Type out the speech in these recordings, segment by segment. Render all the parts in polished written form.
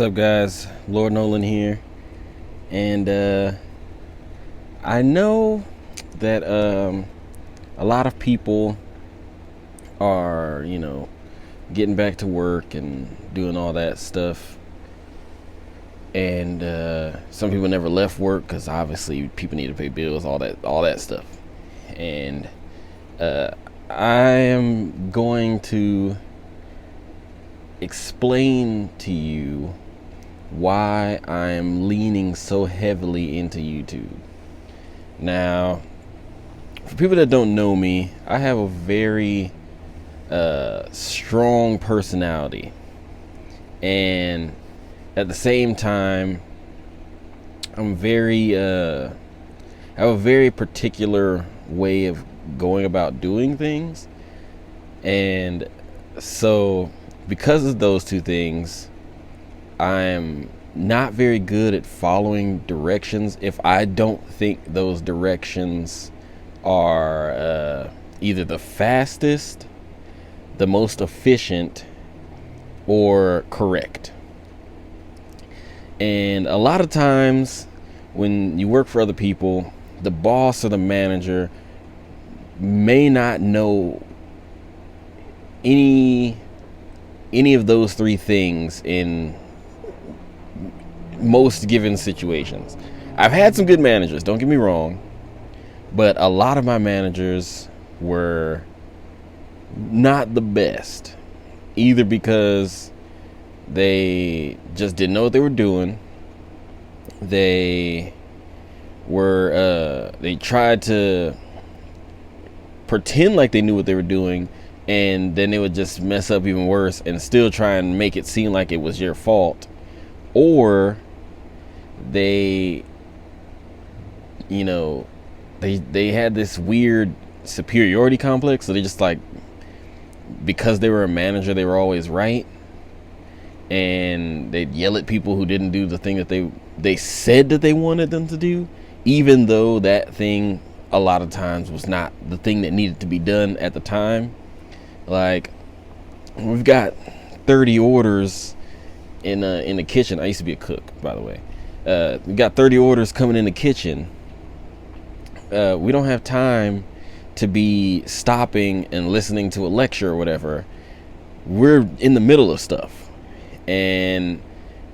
What's up, guys? Lord Nollan here, and I know that a lot of people are, getting back to work and doing all that stuff, and some people never left work because obviously people need to pay bills, all that stuff, and I am going to explain to you why I'm leaning so heavily into YouTube. Now, for people that don't know me, I have a very strong personality, and at the same time, I have a very particular way of going about doing things, and so because of those two things, I'm not very good at following directions if I don't think those directions are either the fastest, the most efficient, or correct. And a lot of times when you work for other people, the boss or the manager may not know any of those three things in most given situations. I've had some good managers, don't get me wrong, but a lot of my managers were not the best, either because they just didn't know what they were doing. They tried to pretend like they knew what they were doing, and then they would just mess up even worse and still try and make it seem like it was your fault. Or they had this weird superiority complex, so they just, like, because they were a manager, they were always right, and they'd yell at people who didn't do the thing that they said that they wanted them to do, even though that thing a lot of times was not the thing that needed to be done at the time. Like, we've got 30 orders in the kitchen. I used to be a cook, by the way. We got 30 orders coming in the kitchen. We don't have time to be stopping and listening to a lecture or whatever. We're in the middle of stuff, and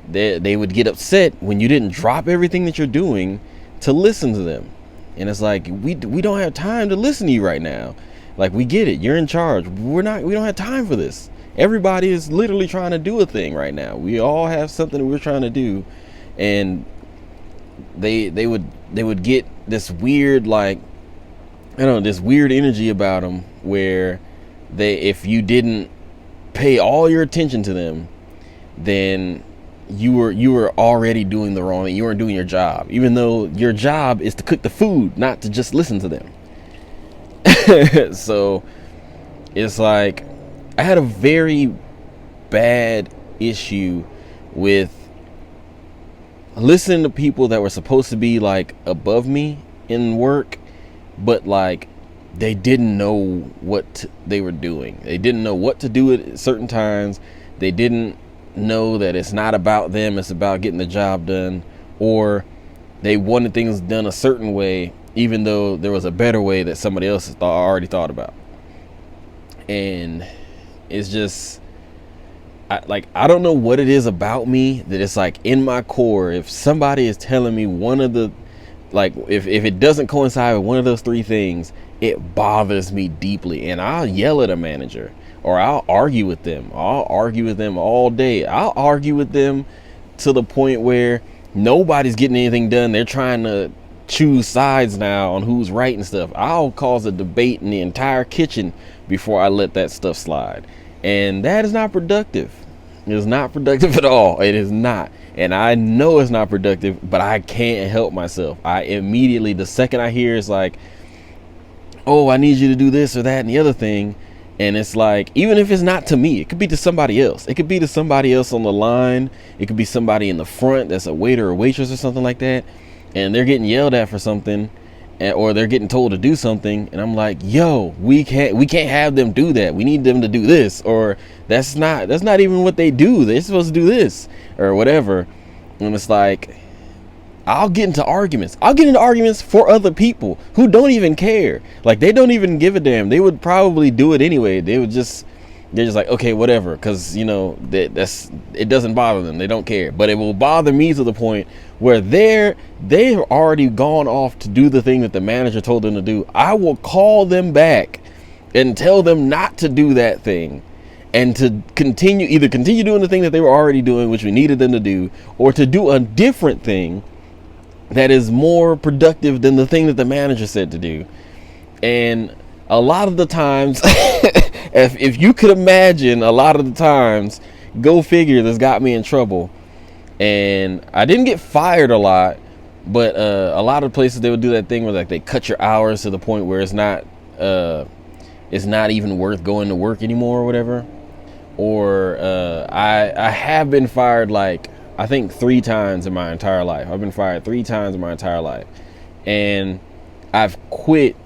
they would get upset when you didn't drop everything that you're doing to listen to them. And it's like, we don't have time to listen to you right now. Like, we get it, you're in charge. We don't have time for this. Everybody is literally trying to do a thing right now. We all have something that we're trying to do, and they would get this weird, like, this weird energy about them, where if you didn't pay all your attention to them, then you were already doing the wrong thing. You weren't doing your job, even though your job is to cook the food, not to just listen to them. So it's like, I had a very bad issue with listening to people that were supposed to be, like, above me in work, but, like, they didn't know what they were doing. They didn't know what to do at certain times. They didn't know that it's not about them, it's about getting the job done. Or they wanted things done a certain way, even though there was a better way that somebody else already thought about. And it's just, I don't know what it is about me that it's like in my core, if somebody is telling me one of the, like, if it doesn't coincide with one of those three things, it bothers me deeply, and I'll yell at a manager, or I'll argue with them. I'll argue with them all day. I'll argue with them to the point where nobody's getting anything done. They're trying to choose sides now on who's right and stuff. I'll cause a debate in the entire kitchen before I let that stuff slide. And that is not productive. It is not productive at all. It is not. And I know it's not productive, but I can't help myself. I immediately, the second I hear it's like, oh, I need you to do this or that and the other thing, and it's like, even if it's not to me, it could be to somebody else. It could be to somebody else on the line. It could be somebody in the front that's a waiter or waitress or something like that, and they're getting yelled at for something, or they're getting told to do something, and I'm like, yo, we can't have them do that. We need them to do this, or that's not even what they do. They're supposed to do this or whatever. And it's like, I'll get into arguments for other people who don't even care. Like, they don't even give a damn. They would probably do it anyway. They're just like, okay, whatever, because, you know, that's it doesn't bother them. They don't care. But it will bother me to the point where they've already gone off to do the thing that the manager told them to do. I will call them back and tell them not to do that thing, and to continue doing the thing that they were already doing, which we needed them to do, or to do a different thing that is more productive than the thing that the manager said to do. And a lot of the times, if you could imagine, a lot of the times, go figure, this got me in trouble. And I didn't get fired a lot, but a lot of places they would do that thing where, like, they cut your hours to the point where it's not even worth going to work anymore or whatever. Or I have been fired, like, I think 3 times in my entire life. I've been fired 3 times in my entire life. And I've quit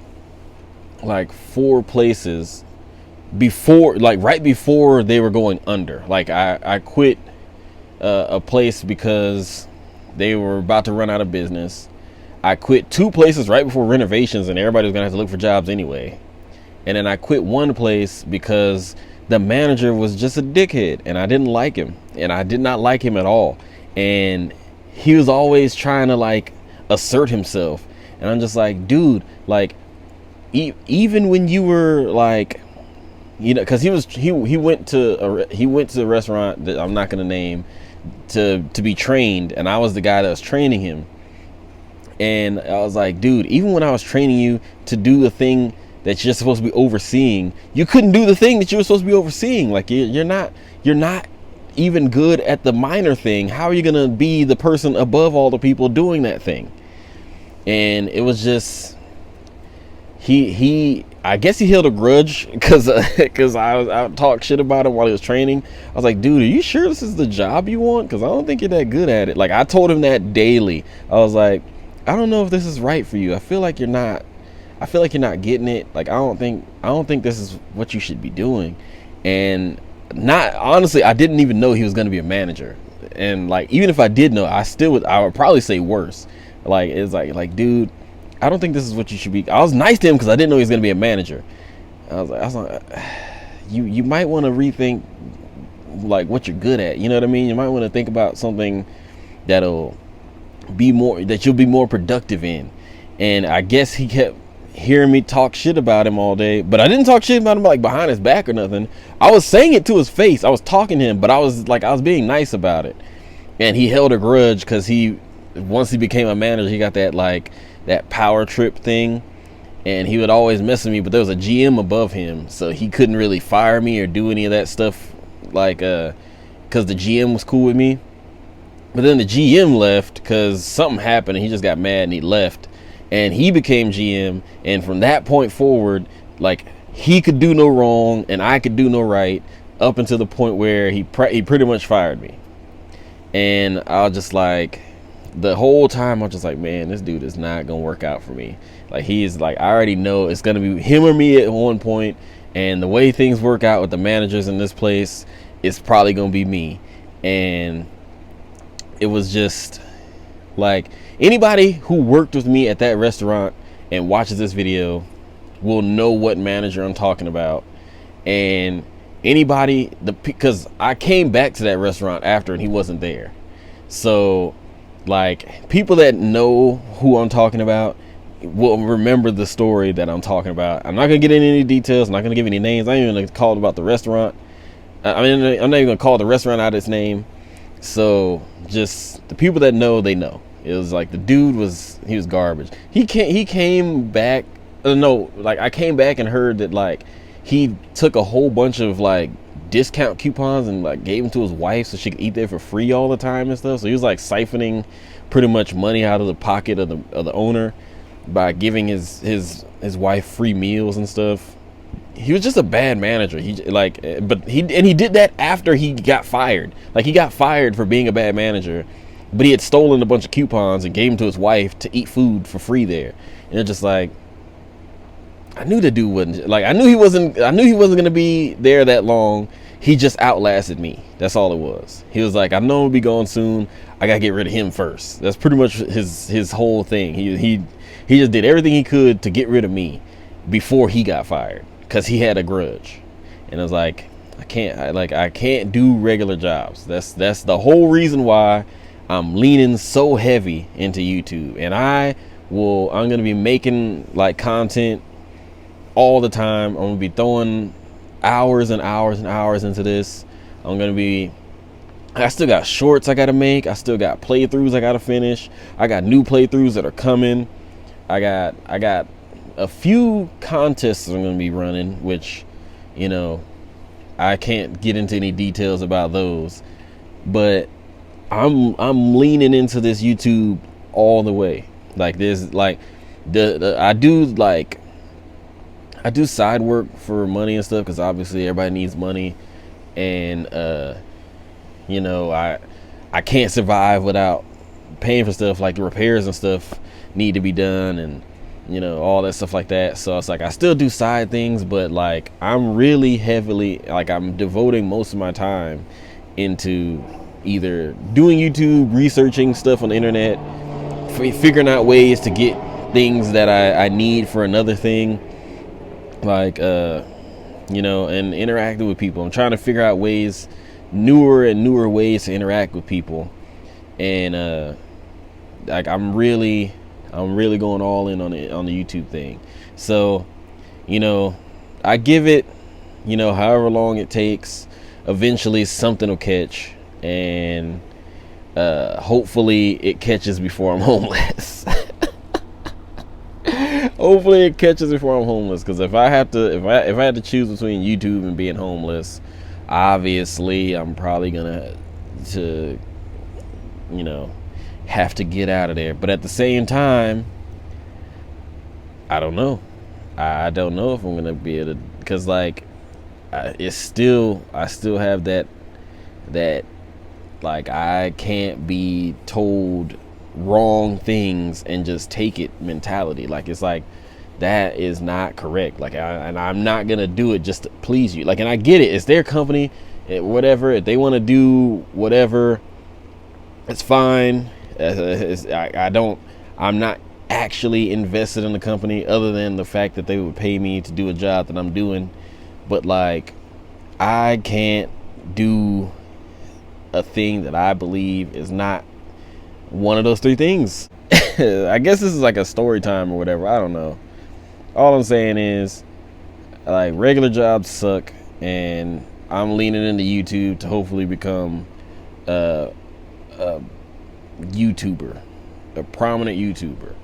like 4 places before, like right before they were going under. Like, I quit a place because they were about to run out of business. I quit 2 places right before renovations, and everybody was gonna have to look for jobs anyway. And then I quit one place because the manager was just a dickhead, and I didn't like him, and I did not like him at all. And he was always trying to, like, assert himself, and I'm just like, dude, like, even when you were like, you know, because he went to a restaurant that I'm not gonna name to be trained, and I was the guy that was training him. And I was like, dude, even when I was training you to do the thing that you're supposed to be overseeing, you couldn't do the thing that you were supposed to be overseeing. Like, you're not even good at the minor thing. How are you gonna be the person above all the people doing that thing? And it was just, I guess he held a grudge because I talked shit about him while he was training. I was like, dude, are you sure this is the job you want? Because I don't think you're that good at it. Like, I told him that daily. I was like, I don't know if this is right for you. I feel like you're not getting it. Like, I don't think this is what you should be doing. And not honestly, I didn't even know he was going to be a manager. And, like, even if I did know, I would probably say worse. Like, it's like, dude, I don't think this is what you should be. I was nice to him because I didn't know he was going to be a manager. I was like, you might want to rethink, like, what you're good at. You know what I mean? You might want to think about something that you'll be more productive in. And I guess he kept hearing me talk shit about him all day, but I didn't talk shit about him, like, behind his back or nothing. I was saying it to his face. I was talking to him, but I was being nice about it. And he held a grudge because once he became a manager, he got that power trip thing, and he would always mess with me. But there was a GM above him, so he couldn't really fire me or do any of that stuff, like, because the GM was cool with me. But then the GM left because something happened, and he just got mad and he left, and he became GM. And from that point forward, like, he could do no wrong and I could do no right, up until the point where he pretty much fired me. And I was just like, the whole time I was just like, man, this dude is not gonna work out for me. Like, he's like, I already know it's gonna be him or me at one point, and the way things work out with the managers in this place, it's probably gonna be me. And it was just like, anybody who worked with me at that restaurant and watches this video will know what manager I'm talking about. And anybody, because I came back to that restaurant after and he wasn't there, so, like, people that know who I'm talking about will remember the story that I'm talking about. I'm not gonna get into any details. I'm not gonna give any names. I ain't even gonna call about the restaurant. I'm not even gonna call the restaurant out its name. So, just the people that know, they know. It was like, the dude was garbage. He came back. No, like, I came back and heard that, like, he took a whole bunch of, like, discount coupons and, like, gave them to his wife so she could eat there for free all the time and stuff. So he was, like, siphoning pretty much money out of the pocket of the owner by giving his wife free meals and stuff. He was just a bad manager. He did that after he got fired. Like, he got fired for being a bad manager, but he had stolen a bunch of coupons and gave them to his wife to eat food for free there. And it's just like, I knew the dude wasn't, like, I knew he wasn't gonna be there that long. He just outlasted me. That's all it was. He was like, I know he'll be gone soon. I gotta get rid of him first. That's pretty much his whole thing. He just did everything he could to get rid of me before he got fired, because he had a grudge. And I was like, I can't do regular jobs. That's the whole reason why I'm leaning so heavy into YouTube. And I'm gonna be making like content all the time. I'm gonna be throwing hours and hours and hours into this. I still got shorts I gotta make. I still got playthroughs I gotta finish. I got new playthroughs that are coming. I got a few contests I'm gonna be running, which, you know, I can't get into any details about those, but I'm leaning into this YouTube all the way. Like, there's like I do side work for money and stuff, because obviously everybody needs money, and you know, I can't survive without paying for stuff. Like the repairs and stuff need to be done, and you know, all that stuff like that. So it's like I still do side things, but like I'm really heavily, like, I'm devoting most of my time into either doing YouTube, researching stuff on the internet, figuring out ways to get things that I need for another thing, like you know, and interacting with people. I'm trying to figure out ways, newer and newer ways to interact with people, and like I'm really going all in on the YouTube thing. So, you know, I give it, you know, however long it takes. Eventually something will catch, and hopefully it catches before I'm homeless. Hopefully it catches before I'm homeless, because if I had to choose between YouTube and being homeless, obviously I'm probably gonna you know, have to get out of there. But at the same time, I don't know. I don't know if I'm gonna be able to, because like I still have that like, I can't be told wrong things and just take it mentality. Like, it's like, that is not correct. Like, and I'm not gonna do it just to please you. Like, and I get it, it's their company, whatever. If they want to do whatever, it's fine. I'm not actually invested in the company, other than the fact that they would pay me to do a job that I'm doing. But like, I can't do a thing that I believe is not one of those three things. I guess this is like a story time or whatever. I don't know. All I'm saying is, like, regular jobs suck, and I'm leaning into YouTube to hopefully become a YouTuber, a prominent YouTuber.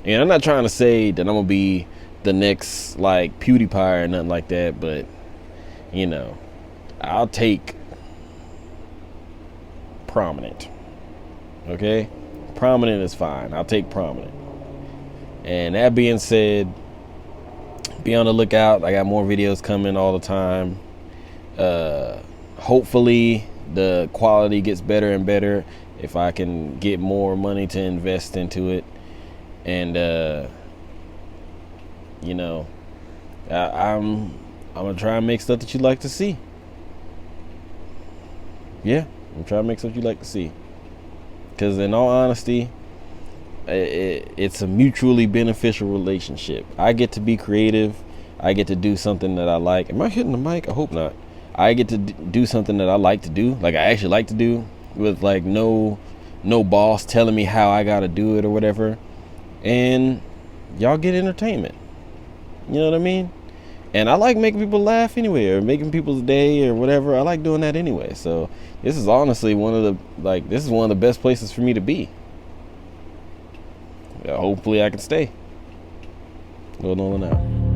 And I'm not trying to say that I'm gonna be the next like PewDiePie or nothing like that, but you know, I'll take prominent. Okay, prominent is fine. I'll take prominent. And that being said, be on the lookout. I got more videos coming all the time. Hopefully the quality gets better and better if I can get more money to invest into it. And you know, I'm gonna try and make stuff that you like to see. Yeah, I'm trying to make stuff you like to see, because in all honesty, it's a mutually beneficial relationship. I get to be creative. I get to do something that I like. Am I hitting the mic? I hope not. I get to do something that I like to do, like I actually like to do, with like no boss telling me how I gotta do it or whatever. And y'all get entertainment. You know what I mean? And I like making people laugh anyway, or making people's day or whatever. I like doing that anyway. So this is honestly one of the best places for me to be. Hopefully I can stay. Nollan Out.